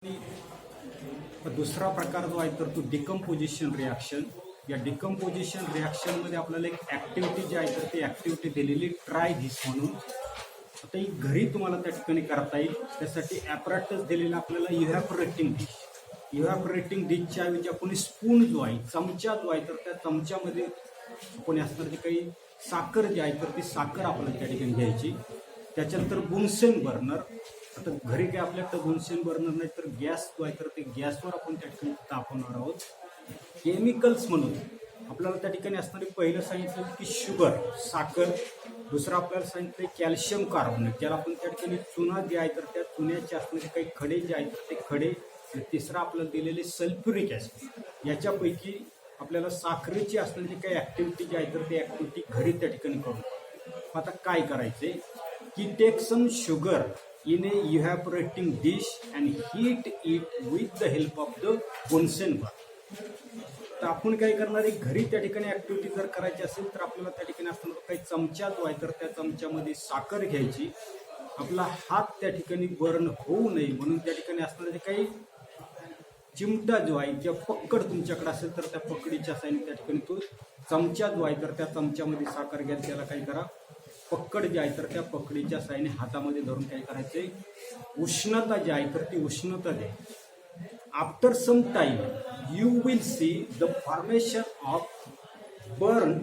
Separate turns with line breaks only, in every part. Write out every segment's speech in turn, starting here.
दुसरा प्रकार जो आहे तर तो डिकम्पोजिशन रिॲक्शन. या डिकम्पोजिशन रिॲक्शनमध्ये आपल्याला एक ॲक्टिव्हिटी जी आहे तर ती ॲक्टिव्हिटी दिलेली ट्राय धिस म्हणून. आता ही घरी तुम्हाला त्या ठिकाणी करता येईल. त्यासाठी ॲपरेटस दिलेला आपल्याला इव्हॅपोरेटिंग डिश. इव्हॅपोरेटिंग डिशच्या ऐवजी आपण स्पून जो आहे, चमचा जो आहे तर त्या चमच्यामध्ये आपण असणार जे काही साखर जी आहे तर ती साखर आपल्याला त्या ठिकाणी घ्यायची. त्याच्यानंतर बुन्सेन बर्नर. आता घरी काय आपल्याकडे बुन्सेन बर्नर नाही तर गॅस जो आहे तर ते गॅसवर आपण त्या ठिकाणी तापवणार आहोत. केमिकल्स म्हणून आपल्याला त्या ठिकाणी असणारे पहिलं सांगितलं की शुगर, साखर. दुसरं आपल्याला सांगितलं कॅल्शियम कार्बोनेट, ज्याला आपण त्या ठिकाणी चुना जे आहे तर त्या चुन्याचे असणारे काही खडे जे आहेत तर ते खडे. तिसरं आपल्याला दिलेले सल्फ्युरिक ॲसिड. याच्यापैकी आपल्याला साखरेची असणारी काही ॲक्टिव्हिटी जी आहे तर ती ॲक्टिव्हिटी घरी त्या ठिकाणी करू. आता काय करायचे की take some sugar in a evaporating dish and heat it with the help of the Bunsen burner. तर आपण काय करणार आहे, घरी त्या ठिकाणी ॲक्टिव्हिटी जर करायची असेल तर आपल्याला त्या ठिकाणी असताना काही चमचा जो आहे तर त्या चमच्यामध्ये साखर घ्यायची. आपला हात त्या ठिकाणी बर्न होऊ नये म्हणून त्या ठिकाणी असणारे काही चिमटा जो आहे किंवा पकड तुमच्याकडे असेल तर त्या पकडीच्या साहाय्याने त्या ठिकाणी तो चमचा जो आहे तर त्या चमच्यामध्ये साखर घ्या. त्याला काय करा, पकड जी आहे तर त्या पकडीच्या साहाय्याने हातामध्ये धरून काय करायचे, उष्णता जी आहे तर ती उष्णता द्या. After some time you will see the formation of burn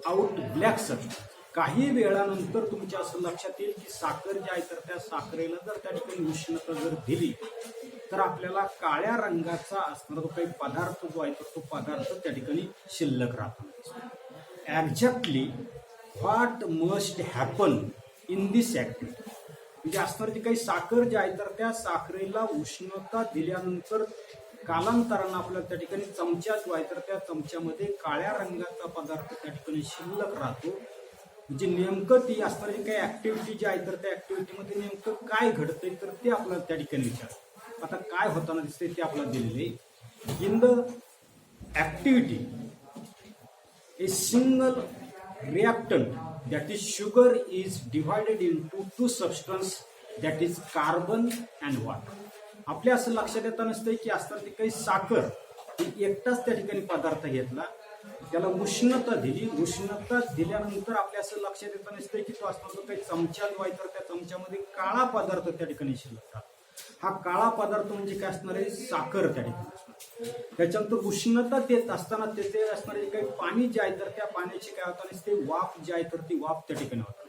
out black sulphur. काही वेळानंतर तुमच्या असं लक्षात येईल की साखर जी आहे तर त्या साखरेला जर त्या ठिकाणी उष्णता जर दिली तर आपल्याला काळ्या रंगाचा असणारा काही पदार्थ जो आहे तर तो पदार्थ त्या ठिकाणी शिल्लक राहतो. Exactly what must happen in this activity. म्हणजे असणारी काही साखर जी आहे तर त्या साखरेला उष्णता दिल्यानंतर कालांतरानं आपल्याला त्या ठिकाणी चमचा जो आहे तर त्या चमच्यामध्ये काळ्या रंगाचा पदार्थ त्या ठिकाणी शिल्लक राहतो. म्हणजे नेमकं ती असणारी काही ॲक्टिव्हिटी जी आहे तर त्या ॲक्टिव्हिटीमध्ये नेमकं काय घडतंय तर ते आपल्याला त्या ठिकाणी विचार. आता काय होताना दिसतंय ते आपल्याला दिलेले. In the activity a single reactant, that is sugar, is divided into two substance, that is carbon and water. आपल्या असं लक्षात येतं नसतंय की असतात काही साखर एकटाच त्या ठिकाणी पदार्थ घेतला, त्याला उष्णता दिली. उष्णता दिल्यानंतर आपल्या असं लक्षात येतं नसतंय की तो असतो काही चमचा जो आहे तर त्या चमच्यामध्ये काळा पदार्थ त्या ठिकाणी शिल्लक राहतो. हा काळा पदार्थ म्हणजे काय असणार आहे, साखर त्या ठिकाणी असणार. त्याच्यानंतर उष्णता देत असताना तेथे असणारे काही पाणी जे आहे तर त्या पाण्याची काय होतं ते वाफ जी आहे तर ती वाफ त्या ठिकाणी होतात.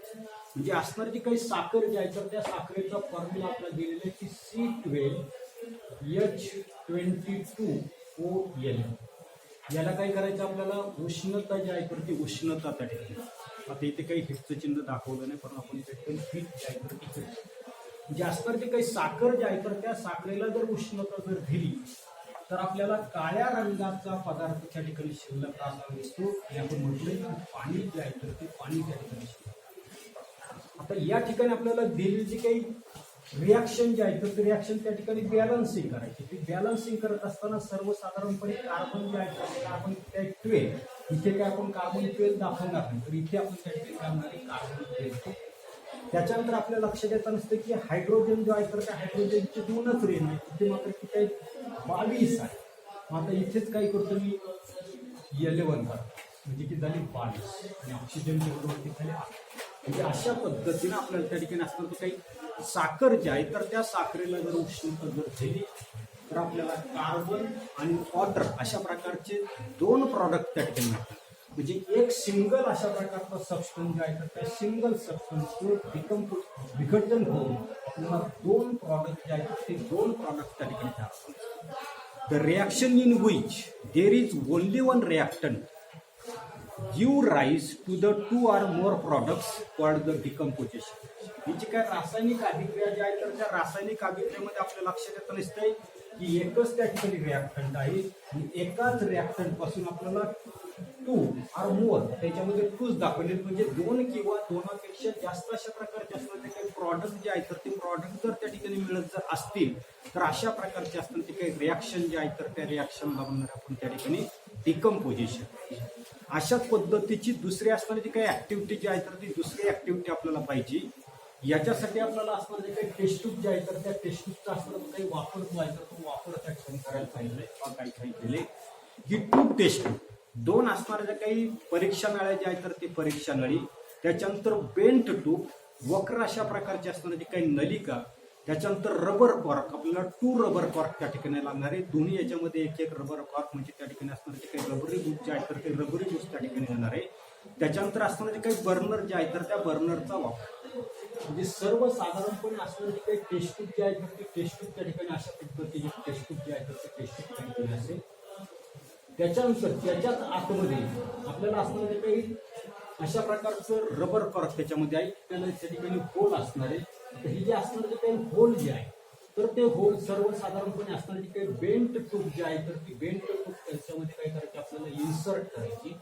म्हणजे असणारी जी काही साखर जी आहे तर त्या साखरेचा फॉर्म्युला आपल्याला दिलेला आहे की C12H22OL. याला काय करायचं आपल्याला, उष्णता जी आहे तर ती उष्णता त्या ठिकाणी. आता इथे काही हिटचं चिन्ह दाखवलं नाही पण आपण इथे हिट जी आहे तर ती म्हणजे असणारी काही साखर जी आहे तर त्या साखरेला जर उष्णता जर दिली तर आपल्याला काळ्या रंगाचा पदार्थ त्या ठिकाणी शिल्लक राहणार दिसतो. आणि आपण म्हटलं की पाणी जे आहे तर ते पाणी त्या ठिकाणी शिल्लक. आता या ठिकाणी आपल्याला दिलेली जी काही रिॲक्शन जी आहे तर ती रिॲक्शन त्या ठिकाणी बॅलन्सिंग करायची. ती बॅलन्सिंग करत असताना सर्वसाधारणपणे कार्बन जे आहे तर कार्बन 12, इथे काय आपण कार्बन 12 दाखवणार नाही तर इथे आपण त्या ठिकाणी करणारे कार्बन 12. त्याच्यानंतर आपल्या लक्षात येतं नसतं की हायड्रोजन जो आहे तर त्या हायड्रोजनचे 2च रेण आहे. इथे मात्र किती आहे, 22 आहे. मग आता इथेच काय करतो मी 11 करतो म्हणजे की झाली 22 आणि ऑक्सिजनची वरती झाले 8. म्हणजे अशा पद्धतीनं आपल्याला त्या ठिकाणी असणार तर काही साखर जी आहे तर त्या साखरेला जर उष्णता जर दिली तर आपल्याला कार्बन आणि वॉटर अशा प्रकारचे 2 प्रॉडक्ट त्या ठिकाणी मिळतात. म्हणजे एक सिंगल अशा प्रकारचा सबस्टन्स जे आहे तर त्या सिंगल सबस्टन्सचं विघटन होऊन आपल्याला 2 प्रॉडक्ट जे आहेत ते 2 प्रॉडक्ट त्या ठिकाणी तयार होतात. The reaction in which there is only one reactant give rise to the 2 or more products called the decomposition. ही जी काय रासायनिक अभिक्रिया जी आहे तर त्या रासायनिक अभिक्रियेमध्ये आपल्या लक्षात येतं नसतंय की एकच त्या ठिकाणी रिॲक्टंट आहे आणि एकाच रिॲक्टंट पासून आपल्याला 2 or more त्याच्यामध्ये 2च दाखवले म्हणजे 2 किंवा 2पेक्षा जास्त अशा प्रकारचे असणारे काही प्रॉडक्ट जे आहेत तर ते प्रॉडक्ट जर त्या ठिकाणी मिळत जर असतील तर अशा प्रकारचे असताना ते काही रिॲक्शन जे आहेत तर त्या रिॲक्शनला म्हणणार आपण त्या ठिकाणी डिकम्पोजिशन. अशा पद्धतीची दुसरी असणारी जी काही ॲक्टिव्हिटी जी आहे तर ती दुसरी ॲक्टिव्हिटी आपल्याला पाहिजे याच्यासाठी आपल्याला असणार जे काही टेस्ट ट्यूब जे आहे तर त्या टेस्ट ट्यूबचा असणारा काही वापर जो आहे तर तो वापर त्या ठिकाणी करायला पाहिजे. काही काही केले ही ट्यूब टेस्ट ट्यूब दोन असणाऱ्या ज्या काही परीक्षा नळ्या ज्या आहेत तर ते परीक्षा नळी, त्याच्यानंतर बेंट ट्यूब वक्र अशा प्रकारची असणारी जी काही नलिका, त्याच्यानंतर रबर कॉर्क आपल्याला 2 रबर कॉर्क त्या ठिकाणी लागणार आहे. दोन्ही याच्यामध्ये एक एक रबर कॉर्क म्हणजे त्या ठिकाणी असणार जे काही रबरी बुक जे आहे तर ते रबरी बुक त्या ठिकाणी येणार आहे. त्याच्यानंतर असणारे जे काही बर्नर जे आहे तर त्या बर्नरचा वापर म्हणजे सर्वसाधारणपणे असणारे जे काही टेस्ट ट्यूब जे आहे तर ते टेस्ट ट्यूब त्या ठिकाणी अशा पद्धतीचे टेस्ट ट्यूब जे आहे तर ते टेस्ट ट्यूब त्या ठिकाणी असेल. त्याच्यानंतर त्याच्याच आतमध्ये आपल्याला असणारे जे काही अशा प्रकारचं रबर कॉर्क त्याच्यामध्ये आहे, त्याला त्या ठिकाणी होल असणार आहे. तर हे जे असणार जे काही होल जे आहे तर ते होल सर्वसाधारणपणे असणारी जी काही बेंट ट्यूब जे आहे तर ती बेंट ट्यूब त्याच्यामध्ये काय करायची आपल्याला इन्सर्ट करायची.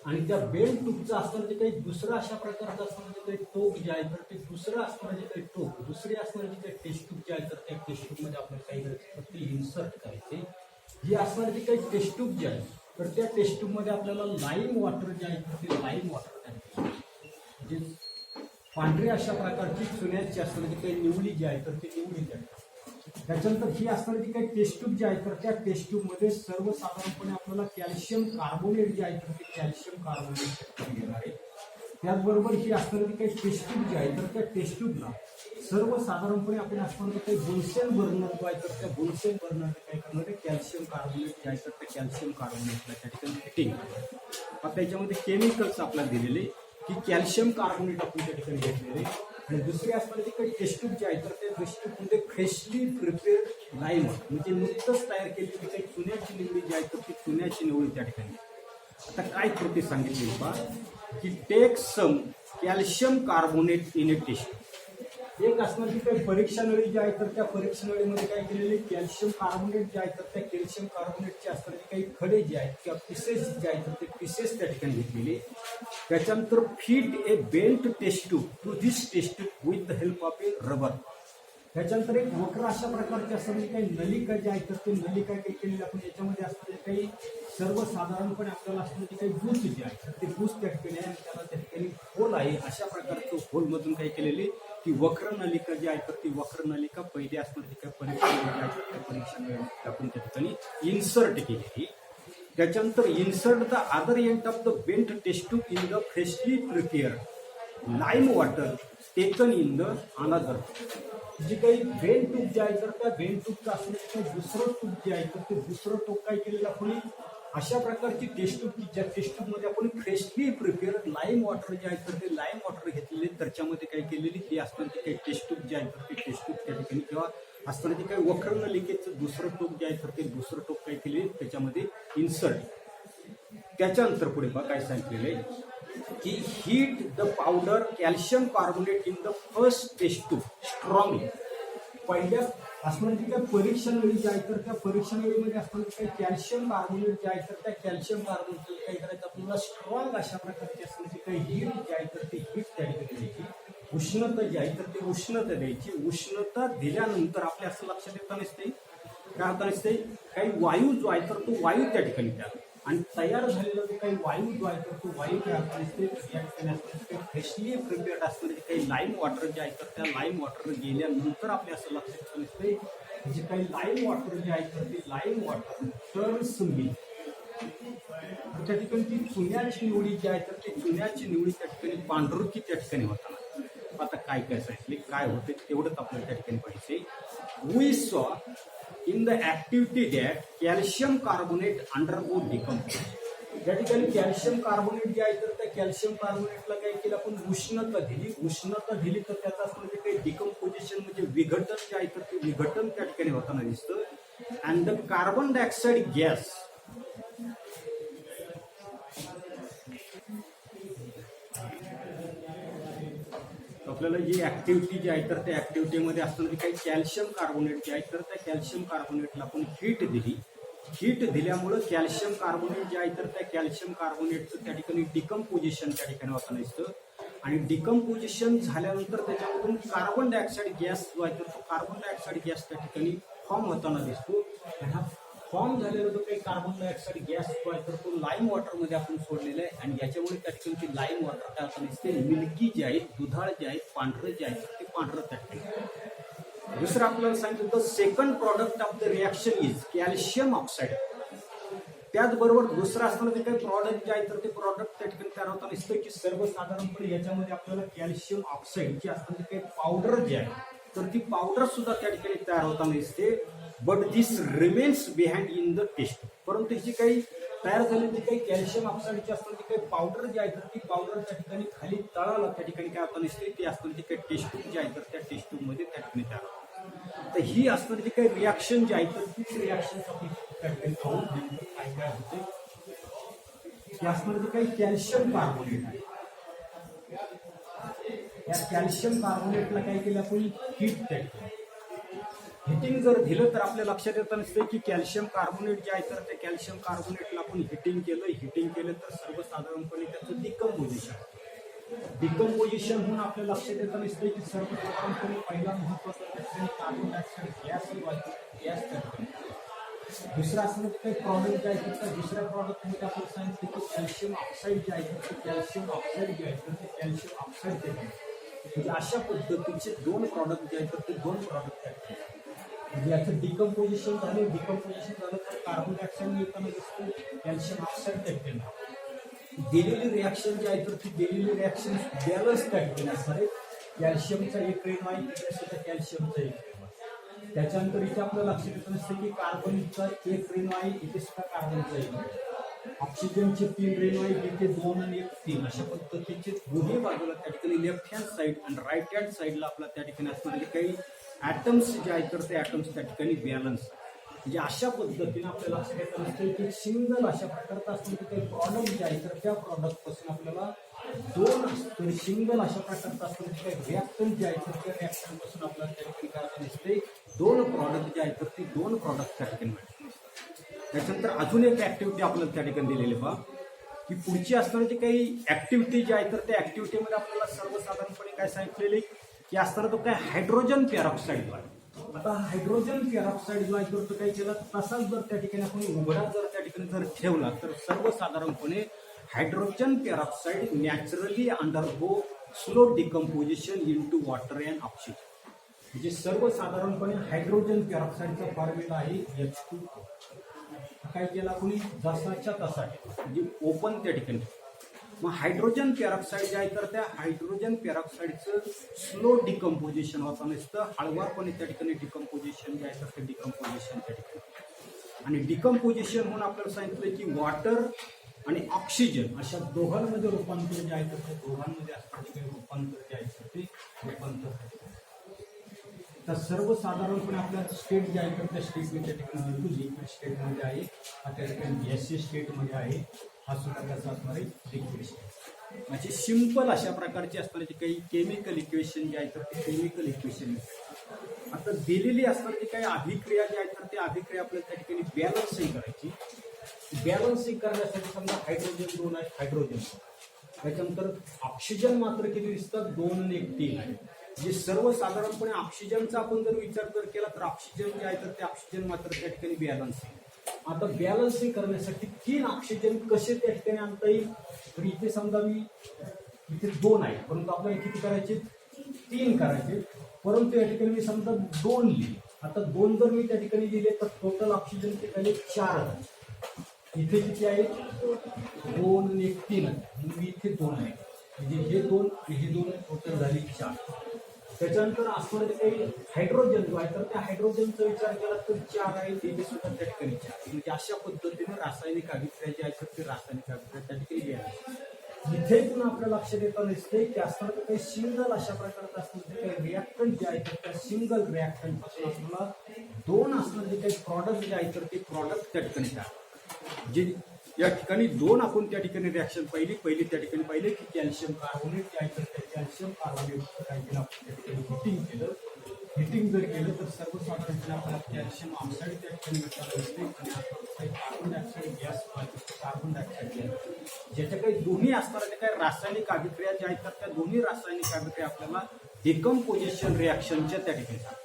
आणि त्या बेंट ट्यूबचं असणारं जे काही दुसरं अशा प्रकारचं असणारं जे काही टोक जे आहे तर ते दुसरं असणारं जे काही टोक दुसरी असणारी जे काही टेस्ट ट्यूब जे आहे तर त्या टेस्ट ट्यूबमध्ये आपल्याला काही करायचं तर ते इन्सर्ट करायचे. ही असणारी जी काही टेस्ट ट्यूब जे आहे तर त्या टेस्ट ट्यूबमध्ये आपल्याला लाईम वॉटर जे आहे तर ते लाईम वॉटर म्हणजे पांढरी अशा प्रकारची चुन्याची असणारी जी काही निवडी जी आहे तर ती निवडी जी आहे. त्याच्यानंतर ही असणारी जी काही टेस्ट ट्यूब जी आहे तर त्या टेस्ट ट्यूबमध्ये सर्वसाधारणपणे आपल्याला कॅल्शियम कार्बोनेट जे आहे तर ते कॅल्शियम कार्बोनेट घेणार आहे. त्याचबरोबर ही असणारी जी काही टेस्ट ट्यूब जी आहे तर त्या टेस्ट ट्यूबला सर्वसाधारणपणे आपण असणारे काही बुन्सेन बर्नर जो आहे तर त्या बुन्सेन बर्नर काय करणार आहे कॅल्शियम कार्बोनेट जे आहे तर त्या कॅल्शियम कार्बोनेटला त्या ठिकाणी फिटिंग. आता याच्यामध्ये केमिकल्स आपल्याला दिलेले की कॅल्शियम कार्बोनेट आपण त्या ठिकाणी घेतलेले आणि दुसरी असणारी जी काही टेस्ट ट्यूब जे आहे तर त्या टेस्ट ट्यूबमध्ये फ्रेशली प्रिपेअर्ड लाईम म्हणजे नुकतंच तयार केलेली काही चुन्याची निवडी जी आहे तर ती चुन्याची निवडी त्या ठिकाणी. आता काय कृती सांगितली बा की take some calcium carbonate in a test. एक असणारी काही परीक्षा नळी जी आहे तर त्या परीक्षा नळीमध्ये काय केलेले कॅल्शियम कार्बोनेट जे आहे तर त्या कॅल्शियम कार्बोनेटचे असणारे काही खडे जे आहेत किंवा पिसेस जे आहेत तर ते पिसेस त्या ठिकाणी घेतलेले. त्याच्यानंतर fit a bent test tube to this test tube with the help of a rubber. त्याच्यानंतर एक वक्र अशा प्रकारची असणारी काही नलिका जी आहे तर ते नलिका काही केलेली आपण याच्यामध्ये असणारे काही सर्वसाधारणपणे आपल्याला असणारी काही बूस जे आहे तर ते बूस त्या ठिकाणी आहे आणि त्याला त्या ठिकाणी होल आहे. अशा प्रकारचं होलमधून काही केलेली ती वक्र नलिका जी आहे तर ती वक्र नलिका पहिली असणारी काही परीक्षा आपण त्या ठिकाणी इन्सर्ट केलेली. त्याच्यानंतर insert the other end of the bent test tube in the freshly prepared lime water taken in the another. जी काही बेंट ट्यूब जे आहे तर त्या बेंट ट्यूबचं असणारे दुसरं ट्यूब जे आहे तर ते दुसरं ट्यूब काय केलेलं आपण अशा प्रकारची टेस्ट ट्यूब ज्या टेस्ट ट्यूबमध्ये आपण फ्रेशली प्रिपेअर्ड लाईम वॉटर जे आहे तर ते लाईम वॉटर घेतलेले त्याच्यामध्ये काय केलेली ती असणारी काही टेस्ट ट्यूब जे आहे तर ते टेस्ट ट्यूब त्या ठिकाणी किंवा असणारे काही वक्र नलिकेचं दुसरं टोक जे आहे तर ते दुसरं टोक काय केले त्याच्यामध्ये इन्सर्ट. त्याच्यानंतर पुढे बघा काय सांगितलेलं आहे की heat the powder calcium carbonate in the first test tube strongly. पहिल्या असणारी जी काही परीक्षा नळी जी आहे तर त्या परीक्षा नळीमध्ये असणारे काही कॅल्शियम कार्बोनेट जे आहे तर त्या कॅल्शियम कार्बोनेट काय करायचं आपल्याला स्ट्रॉंग अशा प्रकारची असणारी काही हीट जी आहे तर ती हीट त्या ठिकाणी द्यायची. उष्णता जी आहे तर ती उष्णता द्यायची. उष्णता दिल्यानंतर आपल्या असं लक्षात येता नसते काय होता नसते काही वायू जो आहे तर तो वायू त्या ठिकाणी द्या आणि तयार झालेला जो काही वायू जो आहे तर तो वायू काय होता नसते या ठिकाणी फ्रेशली प्रिपेअर्ड असणारे काही लाईम वॉटर जे आहे तर त्या लाईम वॉटर गेल्यानंतर आपल्या असं लक्षात येतं नसते जे काही लाईम वॉटर जे आहे तर ते लाईम वॉटर टर्न्स मिल्क. त्या ठिकाणी ती चुन्याची निवडी जी आहे तर ती चुन्याची निवडी त्या ठिकाणी पांढरुकी त्या ठिकाणी होताना. आता काय काय सांगितले काय होते तेवढंच आपल्याला त्या ठिकाणी पाहिजे. We saw in the activity that calcium carbonate undergo decompose. या ठिकाणी कॅल्शियम कार्बोनेट जे आहे तर त्या कॅल्शियम कार्बोनेटला काय केलं आपण उष्णता दिली तर त्याचा म्हणजे काही डिकम्पोजिशन म्हणजे विघटन जे आहे तर ते विघटन त्या ठिकाणी होताना दिसतं. And the carbon dioxide gas आपल्याला जी ऍक्टिव्हिटी जी आहे तर त्या ऍक्टिव्हिटीमध्ये असणारी काही कॅल्शियम कार्बोनेट जे आहे तर त्या कॅल्शियम कार्बोनेटला आपण हीट दिली. हीट दिल्यामुळं कॅल्शियम कार्बोनेट जे आहे तर त्या कॅल्शियम कार्बोनेटचं त्या ठिकाणी डिकम्पोजिशन त्या ठिकाणी होताना दिसतं आणि डिकम्पोजिशन झाल्यानंतर त्याच्यामधून कार्बन डायऑक्साईड गॅस जो आहे तर तो कार्बन डायऑक्साईड गॅस त्या ठिकाणी फॉर्म होताना दिसतो. आणि हा फॉर्म झालेला जो काही कार्बन डायऑक्साईड गॅस जो आहे तर तो लाईम वॉटरमध्ये आपण सोडलेला आहे आणि याच्यामुळे त्या ठिकाणी ती लाईम वॉटर काय आपण दिसते मिल्की जे आहे दुधाळ जे आहे पांढरं जे आहे ते पांढरं त्या ठिकाणी. दुसरं आपल्याला सांगितलं the second product of the reaction is calcium oxide. त्याचबरोबर दुसरं असताना ते काही प्रॉडक्ट जे आहे तर ते प्रॉडक्ट त्या ठिकाणी तयार होताना दिसतं की सर्वसाधारणपणे याच्यामध्ये आपल्याला कॅल्शियम ऑक्साईड जी असताना काही पावडर जे आहे तर ती पावडर सुद्धा त्या ठिकाणी तयार होताना दिसते. But this remains behind in the test. परंतु जी काही तयार झालेली काही कॅल्शियम ऑक्साईडची असताना ती काही पावडर जी आहे तर ती पावडर त्या ठिकाणी खाली तळाला त्या ठिकाणी काय होताना दिसते ती असताना जी काही टेस्ट ट्यूब जी आहे तर त्या टेस्ट ट्यूब मध्ये त्या ठिकाणी तयार होते. तर ही असताना जी काही रिॲक्शन जी आहे तर तीच रिॲक्शन आपण त्या ठिकाणी पाहून काय काय होते की असताना जे काही कॅल्शियम कार्बोनेट आहे या कॅल्शियम कार्बोनेटला काय केलं आपण हीट त्या ठिकाणी हिटिंग जर दिलं तर आपल्या लक्षात येतं नसते की कॅल्शियम कार्बोनेट जे आहे तर त्या कॅल्शियम कार्बोनेटला आपण हिटिंग केलं तर सर्वसाधारणपणे त्याचं डिकम्पोजिशन होऊन आपल्या लक्षात येतं नसते की सर्वसाधारणपणे पहिला महत्वाचा कार्बन डायऑक्साईड गॅस दुसरा असं काही प्रॉडक्ट जे आहे तर दुसऱ्या प्रॉडक्टमध्ये आपण सांगितलं की कॅल्शियम ऑक्साईड जे आहे तर कॅल्शियम ऑक्साईड जे आहे तर ते कॅल्शियम ऑक्साईड जे आहे म्हणजे अशा पद्धतीचे दोन प्रॉडक्ट जे आहेत तर ते दोन प्रॉडक्ट आहेत. म्हणजे याचं डिकम्पोजिशन झालं तर कार्बन डायऑक्साईड मिळताना दिसतो कॅल्शियम ऑक्साईड त्या दिलेली रिॲक्शन जी आहे तर ती दिलेली रिॲक्शन बॅलन्स त्या ठिकाणी असणार आहे. कॅल्शियमचा एक रेणू आहे तिथे सुद्धा कॅल्शियमचा एक रेणू आहे. त्याच्यानंतर इथे आपलं लक्षात येतं नसतं की कार्बनचा एक रेणू आहे इथे सुद्धा कार्बनचा एक रेणू. ऑक्सिजनचे 3 रेणू आहेत इथे 2 आणि 1 3 अशा पद्धतीचे दोन्ही बाजूला त्या ठिकाणी लेफ्ट हँड साईड आणि राईट हँड साईडला आपला त्या ठिकाणी असणारे काही ॲटम्स जे आहेत तर ते ॲटम्स त्या ठिकाणी बॅलन्स म्हणजे अशा पद्धतीने आपल्याला लक्षात येतं नसतं की सिंगल अशा प्रकारचा असतो काही प्रॉडक्ट जे आहे तर त्या प्रॉडक्टपासून आपल्याला दोन असतो सिंगल अशा प्रकारचा असतो काही रिॲक्टंट जे आहे तर त्या रिॲक्टंटपासून आपल्याला त्या ठिकाणी काय दिसते दोन प्रॉडक्ट जे आहेत तर ती दोन प्रॉडक्ट त्या ठिकाणी मिळतात. त्याच्यानंतर अजून एक ऍक्टिव्हिटी आपल्याला त्या ठिकाणी दिलेली पहा की पुढची असणारी काही ऍक्टिव्हिटी जी आहे तर त्या ऍक्टिव्हिटीमध्ये आपल्याला सर्वसाधारणपणे काय सांगितलेले की असताना तो काय हायड्रोजन पेरॉक्साईड जो आहे. आता हायड्रोजन पेरॉक्साईड जो आहे तर तो काय केला तसाच जर त्या ठिकाणी आपण उघडा जर त्या ठिकाणी जर ठेवला तर सर्वसाधारणपणे hydrogen peroxide naturally undergo slow decomposition into water and oxygen. म्हणजे सर्वसाधारणपणे हायड्रोजन पेरॉक्साईडचा फॉर्म्युला आहे H2O. काय केला कोणी जसाच्या तसा म्हणजे ओपन त्या ठिकाणी. मग हायड्रोजन पेरॉक्साईड जे आहे तर त्या हायड्रोजन पेरॉक्साईडचं स्लो डिकम्पोजिशन होताना नसतं हळवारपणे त्या ठिकाणी डिकम्पोजिशन जे आहे तर ते डिकम्पोजिशन त्या ठिकाणी आणि डिकम्पोजिशन म्हणून आपल्याला सांगितलं की वॉटर आणि ऑक्सिजन अशा दोघांमध्ये रूपांतर जे आहे तर त्या दोघांमध्ये असणारे काही रूपांतर जे आहे तर ते रूपांतर तर सर्वसाधारणपणे आपल्या स्टेट जे आहे तर त्या स्टेटमध्ये त्या ठिकाणी लिक्विड स्टेटमध्ये आहे त्या ठिकाणी गॅसियस स्टेटमध्ये आहे हा सुद्धा त्याचा असणार आहे लिक्विड स्टेट. म्हणजे सिंपल अशा प्रकारची असणारी काही केमिकल इक्वेशन जे आहे तर ते केमिकल इक्वेशन आता दिलेली असणारी काही अभिक्रिया जी आहे तर ते अभिक्रिया आपल्याला त्या ठिकाणी बॅलन्सिंग करायची. बॅलन्सिंग करण्यासाठी समजा हायड्रोजन 2 आहे हायड्रोजन त्याच्यानंतर ऑक्सिजन मात्र किती दिसतात 2 आणि 1 3 आहे. म्हणजे सर्वसाधारणपणे ऑक्सिजनचा आपण जर विचार जर केला तर ऑक्सिजन जे आहे तर ते ऑक्सिजन मात्र त्या ठिकाणी बॅलन्सिंग. आता बॅलन्सिंग करण्यासाठी 3 ऑक्सिजन कसे त्या ठिकाणी आणता येईल तर इथे समजा मी इथे 2 आहे परंतु आपल्याला किती करायचे 3 करायचे परंतु या ठिकाणी मी समजा 2 लिहिले. आता 2 जर मी त्या ठिकाणी लिहिले तर टोटल ऑक्सिजन किती झाले 4 इथे किती आहे 2 आणि 1 3 आहे इथे 2 आहे म्हणजे हे 2 आणि हे 2 टोटल झाले 4. त्याच्यानंतर असणारे काही हायड्रोजन जो आहे तर त्या हायड्रोजनचा विचार केला तर 4 आहे तिथे सुद्धा त्या ठिकाणी 4 म्हणजे अशा पद्धतीने रासायनिक अभिक्रिया जी आहे तर ते रासायनिक अभिक्रिया त्या ठिकाणी आहे. इथे पण आपल्या लक्षात येतं नसते की असणार काही सिंगल अशा प्रकारचं असणार काही रिॲक्टंट जे आहे तर त्या सिंगल रिॲक्टंट पासून आपल्याला 2 असणार जे काही प्रॉडक्ट जे आहे तर ते प्रॉडक्ट त्या ठिकाणी आहे जे या ठिकाणी 2 आपण त्या ठिकाणी रिॲक्शन पहिली त्या ठिकाणी पाहिले की कॅल्शियम कार्बोनेट जे आहे तर त्या कॅल्शियम कार्बोनेट काय केलं आपण त्या ठिकाणी हिटिंग जर केलं तर सर्वसाधारणपणे आपल्याला कॅल्शियम ऑक्साईड त्या ठिकाणी भेटणार असते आणि carbon dioxide gas carbon dioxide gas ज्याच्या काही दोन्ही असणाऱ्या काही रासायनिक अभिक्रिया ज्या आहेत तर त्या दोन्ही रासायनिक अभिक्रिया आपल्याला डिकम्पोजिशन रिॲक्शनच्या त्या ठिकाणी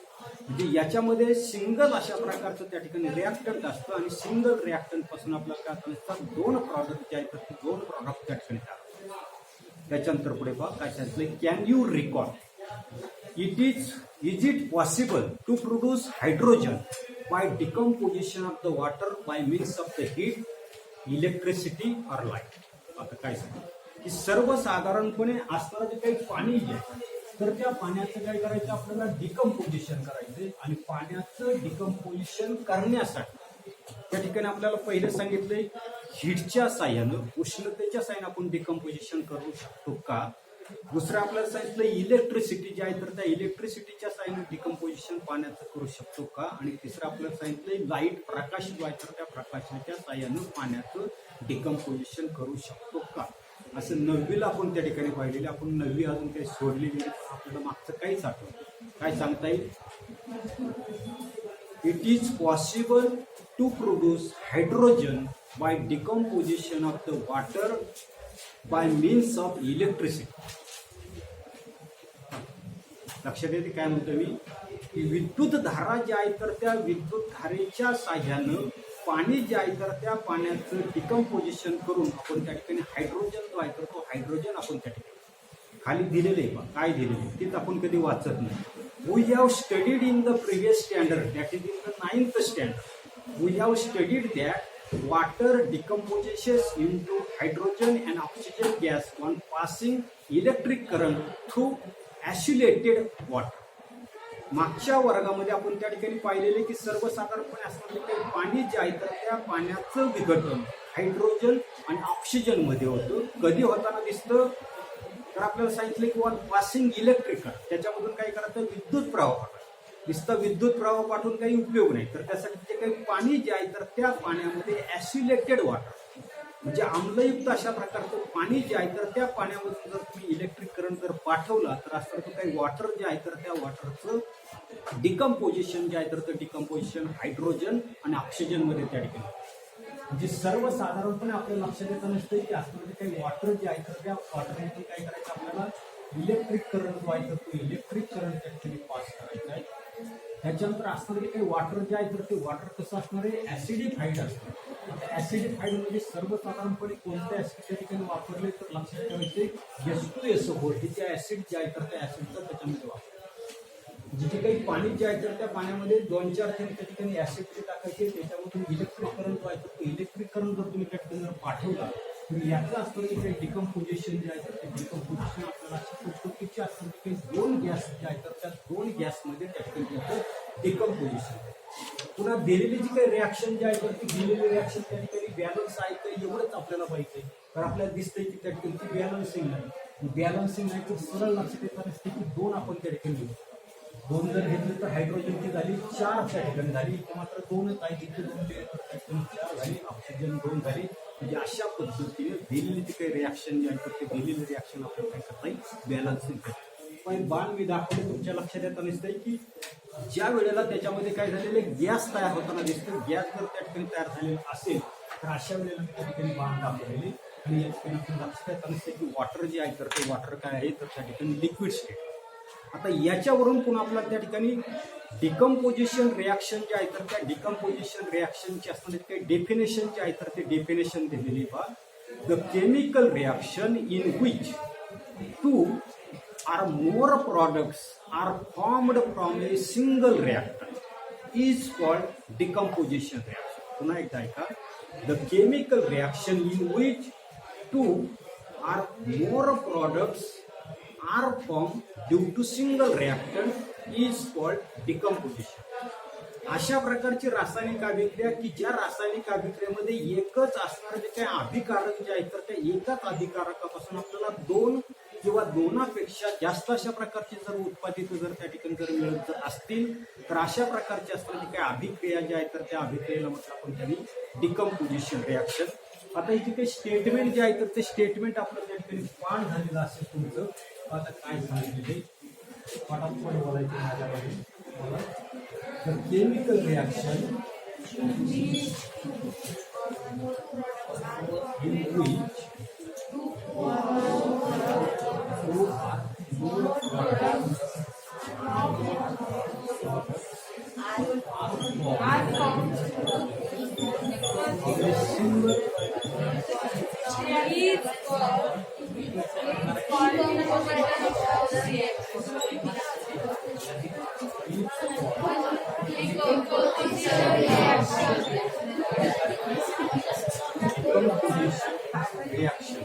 म्हणजे याच्यामध्ये सिंगल अशा प्रकारचं त्या ठिकाणी रिॲक्टंट असतं आणि सिंगल रिॲक्टंट पासून आपल्याला काय असतात दोन प्रॉडक्ट जे आहेत तर ते दोन प्रॉडक्ट त्या ठिकाणी तयार होतात. त्याच्यानंतर पुढे पहा काय सांगितलं, can you record is it possible to produce hydrogen by decomposition of the water by means of the heat, electricity or light. आता काय सांगितलं की सर्वसाधारणपणे असणारं जे काही पाणी जे आहे तर त्या पाण्याचं काय करायचं आपल्याला डिकम्पोजिशन करायचंय आणि पाण्याचं डिकम्पोजिशन करण्यासाठी त्या ठिकाणी आपल्याला पहिलं सांगितलंय हीटच्या साह्यानं उष्णतेच्या साह्यानं आपण डिकम्पोजिशन करू शकतो का. दुसरं आपल्याला सांगितलं इलेक्ट्रिसिटी जे आहे तर त्या इलेक्ट्रिसिटीच्या साह्यानं डिकम्पोजिशन पाण्याचं करू शकतो का. आणि तिसरं आपल्याला सांगितलंय लाईट, प्रकाश जो आहे तर त्या प्रकाशाच्या साह्यानं पाण्याचं डिकम्पोजिशन करू शकतो का. असं 9वीला आपण त्या ठिकाणी पाहिलेलं. आपण 9वी अजून काही सोडलेली नाही, आपल्याला मागचं काहीच आठवतं. काय सांगता येईल, it is possible to produce hydrogen by decomposition of the water by means of electricity. लक्षात येते काय म्हणतो मी की विद्युत धारा ज्या आहेत तर त्या विद्युत धारेच्या साह्यानं पाणी जे आहे तर त्या पाण्याचं डिकम्पोजिशन करून आपण त्या ठिकाणी हायड्रोजन जो आहे तर तो हायड्रोजन आपण त्या ठिकाणी खाली दिलेले आहे. काय दिलेले तेच आपण कधी वाचत नाही. We have studied in the previous standard, that is in the 9th standard, we have studied that water decomposes into hydrogen and oxygen gas on passing electric current through acylated water. मागच्या वर्गामध्ये आपण त्या ठिकाणी पाहिलेले की सर्वसाधारणपणे असणारे पाणी जे आहे तर त्या पाण्याचं विघटन हायड्रोजन आणि ऑक्सिजन मध्ये होतं. कधी होताना दिसतं तर आपल्याला सांगितलं की ऑन पासिंग इलेक्ट्रिक करंट, त्याच्यामधून काय करायचं विद्युत प्रवाह. नुसतं विद्युत प्रवाह पाठवून काही उपयोग नाही, तर त्यासाठी जे काही पाणी जे आहे तर त्या पाण्यामध्ये ॲसिलेटेड वॉटर म्हणजे आम्लयुक्त अशा प्रकारचं पाणी जे आहे तर त्या पाण्यामधून जर तुम्ही इलेक्ट्रिक करंट जर पाठवला तर असं काही वॉटर जे आहे तर त्या वॉटरचं डिकम्पोजिशन जे आहे तर ते डिकम्पोजिशन हायड्रोजन आणि ऑक्सिजन मध्ये त्या ठिकाणी म्हणजे सर्वसाधारणपणे आपल्याला लक्षात येतं नसतं की असं काही वॉटर जे आहे तर त्या वॉटरमधून काय करायचं आपल्याला इलेक्ट्रिक करंट जो आहे तर तो इलेक्ट्रिक करंट त्या ठिकाणी पास करायचा आहे. त्याच्यानंतर असणारे काही वॉटर जे आहे तर ते वॉटर कसं असणार आहे ऍसिडिफाईड असतं. आता ऍसिडिफाईड म्हणजे सर्वसाधारणपणे कोणत्या ऍसिड त्या ठिकाणी वापरले तर लक्षात ठेवायचे H2SO4 हे जे ऍसिड जे आहे तर त्या ऍसिडचं त्याच्यामध्ये वापर. जिथे काही पाणी जे आहे तर त्या पाण्यामध्ये 2-4 थेंब त्या ठिकाणी ऍसिड टाकायचे, त्याच्यामधून इलेक्ट्रिक करंट जो आहे तर इलेक्ट्रिक करंट जर तुम्ही त्या ठिकाणी जर पाठवला तर याचं असतं की डिकम्पोजिशन जे आहे तर ते डिकम्पोजिशन आपल्याला चुकीचे असतं की 2 गॅस जे आहे तर त्या 2 गॅसमध्ये त्या ठिकाणी डिकम्पोजिशन. पुन्हा दिलेली जी काही रिॲक्शन जे आहे तर ती दिलेली रिॲक्शन त्या ठिकाणी बॅलन्स आहे का एवढंच आपल्याला पाहिजे. तर आपल्याला दिसतंय की त्या ठिकाणी बॅलन्सिंग नाही. बॅलन्सिंग नाही तर सरळ लक्षात येणार असते की 2 आपण त्या ठिकाणी घेऊ. 2 जर घेतले तर हायड्रोजनची झाली 4 त्या ठिकाणी झाली, इथे मात्र 2च आहे. तिथे 2 दिले तर त्या ठिकाणी 4 झाली, ऑक्सिजन 2 झाली. म्हणजे अशा पद्धतीने दिलेली जी काही रिॲक्शन जे आहे तर ते दिलेली रिॲक्शन आपण काय करता येईल बॅलन्सिंग करतो. पण बाण मी दाखवले तुमच्या लक्षात येतं दिसतंय की ज्या वेळेला त्याच्यामध्ये काय झालेले गॅस तयार होताना दिसतो, गॅस जर त्या ठिकाणी तयार झालेला असेल तर अशा वेळेला मी त्या ठिकाणी बाण दाखवलेले आणि या ठिकाणी आपण लक्षात येतं दिसते की वॉटर जे आहे तर ते वॉटर काय आहे तर त्या ठिकाणी लिक्विड स्टेट. आता याच्यावरून पुन्हा आपल्याला त्या ठिकाणी डिकम्पोजिशन रिॲक्शन जे आहे तर त्या डिकम्पोजिशन रिॲक्शनची असणारे काही डेफिनेशन जे आहे तर ते डेफिनेशन दिलेली पहा. The chemical reaction in which 2 or more products are formed from a single reactor is called decomposition reaction. पुन्हा एकदा ऐका. The chemical reaction in which 2 or more products are formed due to single reactor is called decomposition. अशा प्रकारची रासायनिक अभिक्रिया की ज्या रासायनिक अभिक्रियेमध्ये एकच असणारे जे काही अभिकारक जे आहेत तर त्या एकाच अभिकारकापासून आपल्याला 2 किंवा 2पेक्षा जास्त अशा प्रकारची जर उत्पादित जर त्या ठिकाणी जर मिळत असतील तर अशा प्रकारची असणारी काही अभिक्रिया ज्या आहेत तर त्या अभिक्रियेला म्हटलं आपण त्यांनी डिकम्पोजिशन रिॲक्शन. आता इथे काही स्टेटमेंट जे आहे तर ते स्टेटमेंट आपलं त्या ठिकाणी पाठ झालेलं असेल तुमचं. आता काय सांगितले पटापट बोलायचे माझ्यामध्ये मला. तर chemical reaction in which reaction.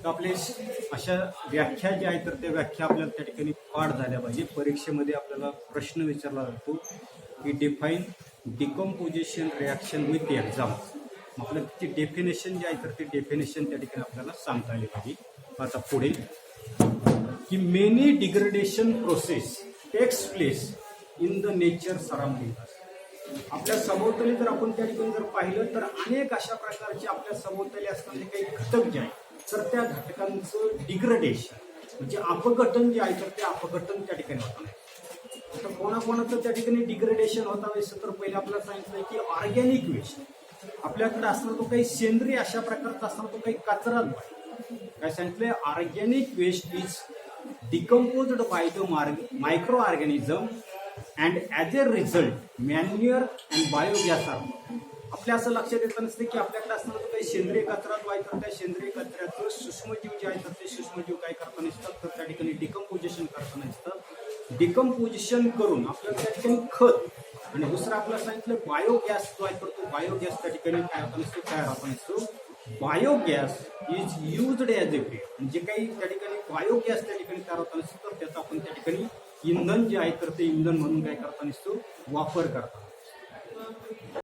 तर आपले अशा व्याख्या ज्या आहेत तर त्या व्याख्या आपल्याला त्या ठिकाणी पाठ झाल्या पाहिजे. परीक्षेमध्ये आपल्याला प्रश्न विचारला जातो की define decomposition reaction with exam. आपल्याला त्याची डेफिनेशन जी आहे तर ती डेफिनेशन त्या ठिकाणी आपल्याला सांगता आली पाहिजे. आता पुढे की many degradation process takes place in the nature surrounding. आपल्या सभोवताली जर आपण त्या ठिकाणी जर पाहिलं तर अनेक अशा प्रकारचे आपल्या सभोवताली असणारे काही घटक जे आहेत तर त्या घटकांचं डिग्रेडेशन म्हणजे अपघटन जे आहे तर ते अपघटन त्या ठिकाणी होत नाही. तर कोणाकोणाचं त्या ठिकाणी डिग्रेडेशन होता वेळेस तर पहिले आपल्याला सांगितलंय की ऑर्गॅनिक वेस्ट आपल्याकडे असणार तो काही सेंद्रिय अशा प्रकारचा असणार तो काही कचरा काय सांगितलंय. Organic waste is decomposed by the micro organism and as a result manure and biogas are. आपल्या असं लक्षात येतं नसते की आपल्याकडे असणार तो काही सेंद्रिय कचरा जो आहे तर त्या सेंद्रिय कचऱ्याचं सूक्ष्मजीव जे आहे तर ते सूक्ष्मजीव काय करता नसतात तर त्या ठिकाणी डिकम्पोजिशन करता नसतात. डिकम्पोजिशन करून आपल्याला त्या ठिकाणी खत आणि दुसरं आपल्याला सांगितलं बायोगॅस जो आहे तर तो बायोगॅस त्या ठिकाणी काय होता नसतो तयार होता नसतो. Biogas is used as a fuel. जे काही त्या ठिकाणी बायोगॅस त्या ठिकाणी तयार होता नसतो तर त्याचा आपण त्या ठिकाणी इंधन जे आहे तर ते इंधन म्हणून काय करता नसतो वापर करतात.